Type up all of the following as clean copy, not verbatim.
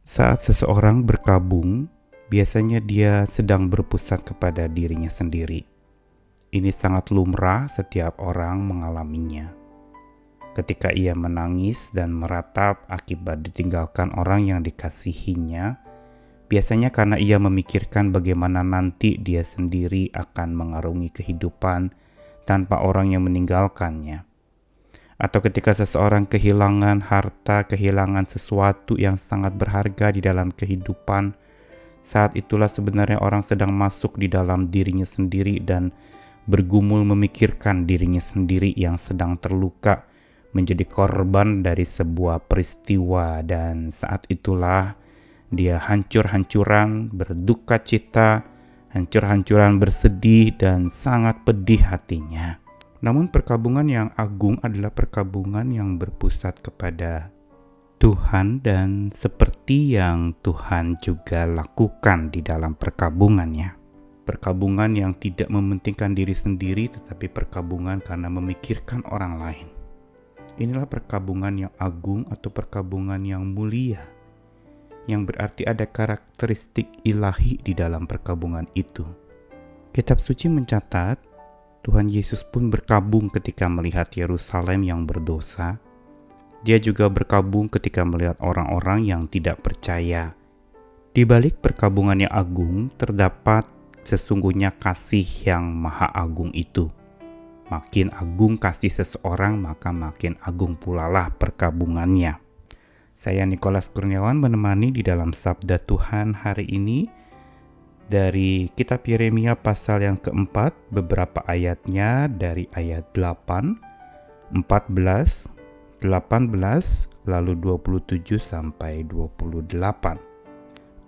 Saat seseorang berkabung, biasanya dia sedang berpusat kepada dirinya sendiri. Ini sangat lumrah, setiap orang mengalaminya. Ketika ia menangis dan meratap akibat ditinggalkan orang yang dikasihinya, biasanya karena ia memikirkan bagaimana nanti dia sendiri akan mengarungi kehidupan tanpa orang yang meninggalkannya. Atau ketika seseorang kehilangan harta, kehilangan sesuatu yang sangat berharga di dalam kehidupan, saat itulah sebenarnya orang sedang masuk di dalam dirinya sendiri dan bergumul memikirkan dirinya sendiri yang sedang terluka, menjadi korban dari sebuah peristiwa, dan saat itulah dia hancur-hancuran, berduka cita, hancur-hancuran bersedih, dan sangat pedih hatinya. Namun perkabungan yang agung adalah perkabungan yang berpusat kepada Tuhan, dan seperti yang Tuhan juga lakukan di dalam perkabungannya. Perkabungan yang tidak mementingkan diri sendiri, tetapi perkabungan karena memikirkan orang lain. Inilah perkabungan yang agung atau perkabungan yang mulia, yang berarti ada karakteristik ilahi di dalam perkabungan itu. Kitab suci mencatat, Tuhan Yesus pun berkabung ketika melihat Yerusalem yang berdosa. Dia juga berkabung ketika melihat orang-orang yang tidak percaya. Di balik perkabungan yang agung, terdapat sesungguhnya kasih yang maha agung itu. Makin agung kasih seseorang, maka makin agung pula lah perkabungannya. Saya Nikolas Kurniawan menemani di dalam Sabda Tuhan hari ini dari kitab Yeremia pasal yang keempat, beberapa ayatnya dari ayat 8, 14, 18, lalu 27 sampai 28.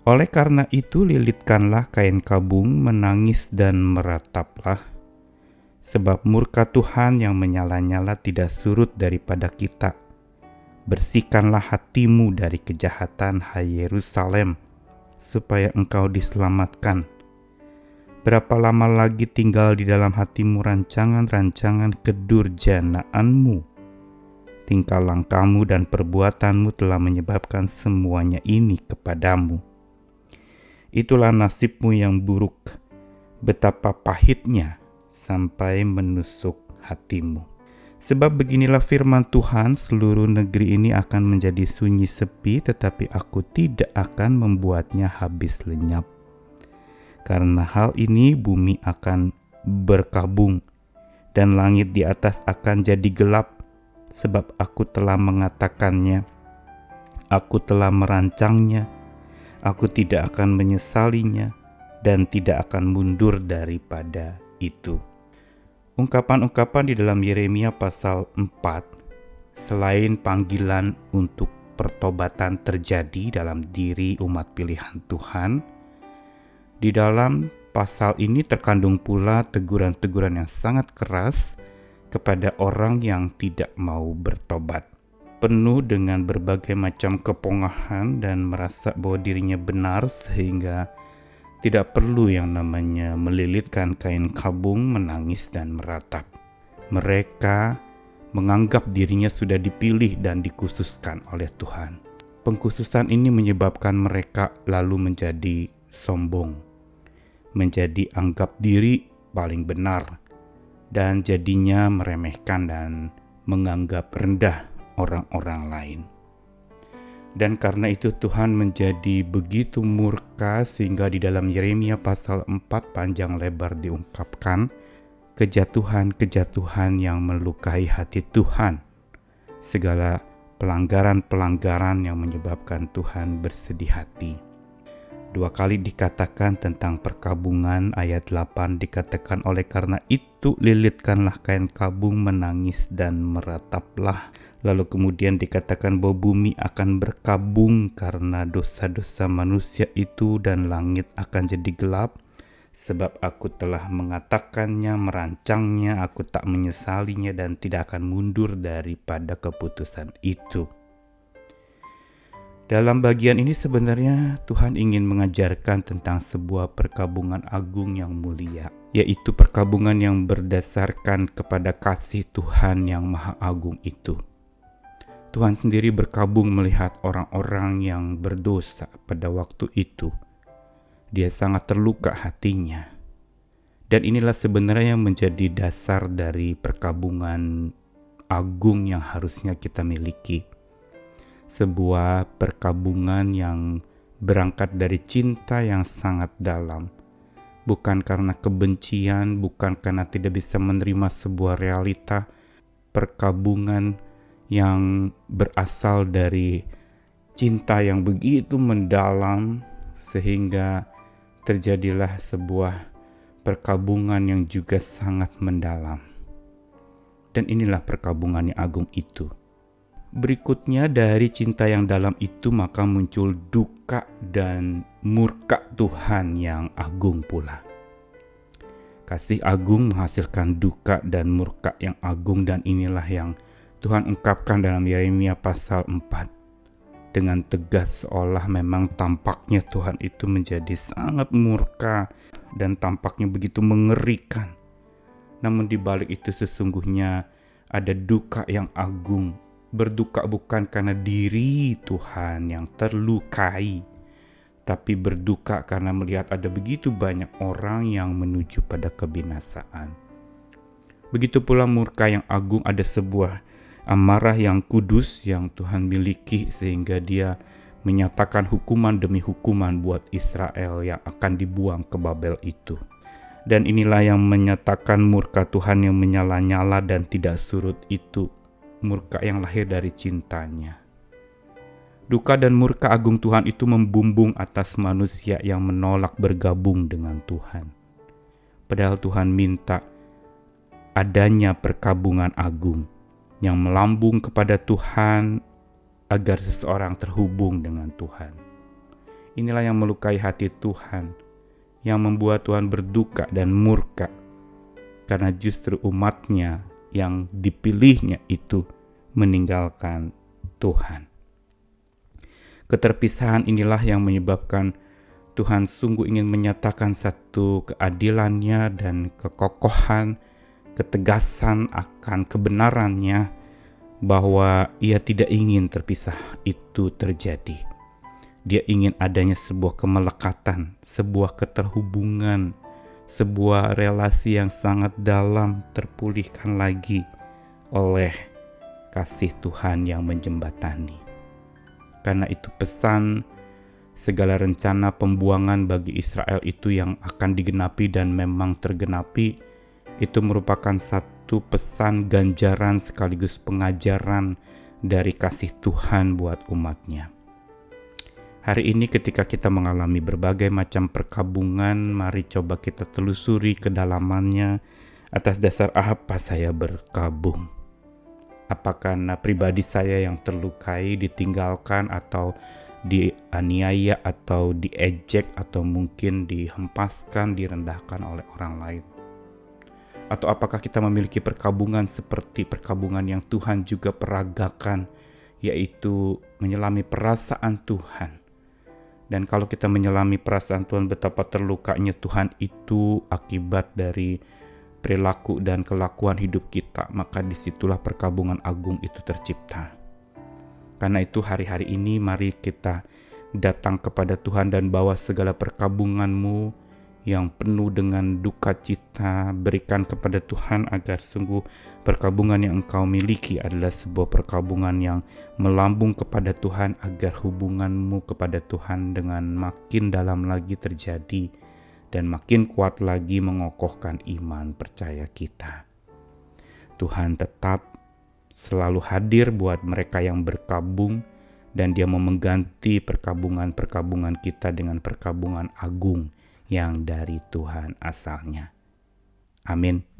Oleh karena itu lilitkanlah kain kabung, menangis dan merataplah, sebab murka Tuhan yang menyala-nyala tidak surut daripada kita. Bersihkanlah hatimu dari kejahatan, hai Yerusalem, supaya engkau diselamatkan. Berapa lama lagi tinggal di dalam hatimu rancangan-rancangan kedurjanaanmu? Tingkah langkahmu dan perbuatanmu telah menyebabkan semuanya ini kepadamu. Itulah nasibmu yang buruk, betapa pahitnya sampai menusuk hatimu. Sebab beginilah firman Tuhan, seluruh negeri ini akan menjadi sunyi sepi, tetapi aku tidak akan membuatnya habis lenyap. Karena hal ini bumi akan berkabung, dan langit di atas akan jadi gelap, sebab aku telah mengatakannya, aku telah merancangnya, aku tidak akan menyesalinya, dan tidak akan mundur daripada itu. Ungkapan-ungkapan di dalam Yeremia pasal 4, selain panggilan untuk pertobatan terjadi dalam diri umat pilihan Tuhan, di dalam pasal ini terkandung pula teguran-teguran yang sangat keras kepada orang yang tidak mau bertobat. Penuh dengan berbagai macam kepongahan dan merasa bahwa dirinya benar, sehingga tidak perlu yang namanya melilitkan kain kabung, menangis dan meratap. Mereka menganggap dirinya sudah dipilih dan dikhususkan oleh Tuhan. Pengkhususan ini menyebabkan mereka lalu menjadi sombong, menjadi anggap diri paling benar, dan jadinya meremehkan dan menganggap rendah orang-orang lain. Dan karena itu Tuhan menjadi begitu murka, sehingga di dalam Yeremia pasal 4 panjang lebar diungkapkan kejatuhan-kejatuhan yang melukai hati Tuhan, segala pelanggaran-pelanggaran yang menyebabkan Tuhan bersedih hati. 2 kali dikatakan tentang perkabungan. Ayat 8 dikatakan, oleh karena itu lilitkanlah kain kabung, menangis dan merataplah. Lalu kemudian dikatakan bahwa bumi akan berkabung karena dosa-dosa manusia itu, dan langit akan jadi gelap, sebab aku telah mengatakannya, merancangnya, aku tak menyesalinya dan tidak akan mundur daripada keputusan itu. Dalam bagian ini sebenarnya Tuhan ingin mengajarkan tentang sebuah perkabungan agung yang mulia, yaitu perkabungan yang berdasarkan kepada kasih Tuhan yang maha agung itu. Tuhan sendiri berkabung melihat orang-orang yang berdosa pada waktu itu. Dia sangat terluka hatinya. Dan inilah sebenarnya yang menjadi dasar dari perkabungan agung yang harusnya kita miliki. Sebuah perkabungan yang berangkat dari cinta yang sangat dalam. Bukan karena kebencian, bukan karena tidak bisa menerima sebuah realita. Perkabungan yang berasal dari cinta yang begitu mendalam sehingga terjadilah sebuah perkabungan yang juga sangat mendalam. Dan inilah perkabungan yang agung itu. Berikutnya dari cinta yang dalam itu maka muncul duka dan murka Tuhan yang agung pula. Kasih agung menghasilkan duka dan murka yang agung, dan inilah yang Tuhan ungkapkan dalam Yeremia pasal 4. Dengan tegas seolah memang tampaknya Tuhan itu menjadi sangat murka dan tampaknya begitu mengerikan. Namun di balik itu sesungguhnya ada duka yang agung. Berduka bukan karena diri Tuhan yang terlukai, tapi berduka karena melihat ada begitu banyak orang yang menuju pada kebinasaan. Begitu pula murka yang agung, ada sebuah amarah yang kudus yang Tuhan miliki sehingga dia menyatakan hukuman demi hukuman buat Israel yang akan dibuang ke Babel itu. Dan inilah yang menyatakan murka Tuhan yang menyala-nyala dan tidak surut itu, murka yang lahir dari cintanya. Duka dan murka agung Tuhan itu membumbung atas manusia yang menolak bergabung dengan Tuhan. Padahal Tuhan minta adanya perkabungan agung yang melambung kepada Tuhan agar seseorang terhubung dengan Tuhan. Inilah yang melukai hati Tuhan, yang membuat Tuhan berduka dan murka, karena justru umatnya yang dipilihnya itu meninggalkan Tuhan. Keterpisahan inilah yang menyebabkan Tuhan sungguh ingin menyatakan satu keadilannya dan kekokohan, ketegasan akan kebenarannya, bahwa ia tidak ingin terpisah itu terjadi. Dia ingin adanya sebuah kemelekatan, sebuah keterhubungan, sebuah relasi yang sangat dalam terpulihkan lagi oleh kasih Tuhan yang menjembatani. Karena itu pesan segala rencana pembuangan bagi Israel itu yang akan digenapi dan memang tergenapi, itu merupakan satu pesan ganjaran sekaligus pengajaran dari kasih Tuhan buat umatnya. Hari ini ketika kita mengalami berbagai macam perkabungan, mari coba kita telusuri kedalamannya. Atas dasar apa saya berkabung? Apakah karena pribadi saya yang terlukai, ditinggalkan, atau dianiaya, atau diejek, atau mungkin dihempaskan, direndahkan oleh orang lain? Atau apakah kita memiliki perkabungan seperti perkabungan yang Tuhan juga peragakan, yaitu menyelami perasaan Tuhan. Dan kalau kita menyelami perasaan Tuhan, betapa terlukanya Tuhan itu akibat dari perilaku dan kelakuan hidup kita, maka disitulah perkabungan agung itu tercipta. Karena itu hari-hari ini mari kita datang kepada Tuhan dan bawa segala perkabunganmu yang penuh dengan duka cita, berikan kepada Tuhan agar sungguh perkabungan yang engkau miliki adalah sebuah perkabungan yang melambung kepada Tuhan, agar hubunganmu kepada Tuhan dengan makin dalam lagi terjadi dan makin kuat lagi mengokohkan iman percaya kita. Tuhan tetap selalu hadir buat mereka yang berkabung, dan Dia mau mengganti perkabungan-perkabungan kita dengan perkabungan agung yang dari Tuhan asalnya. Amin.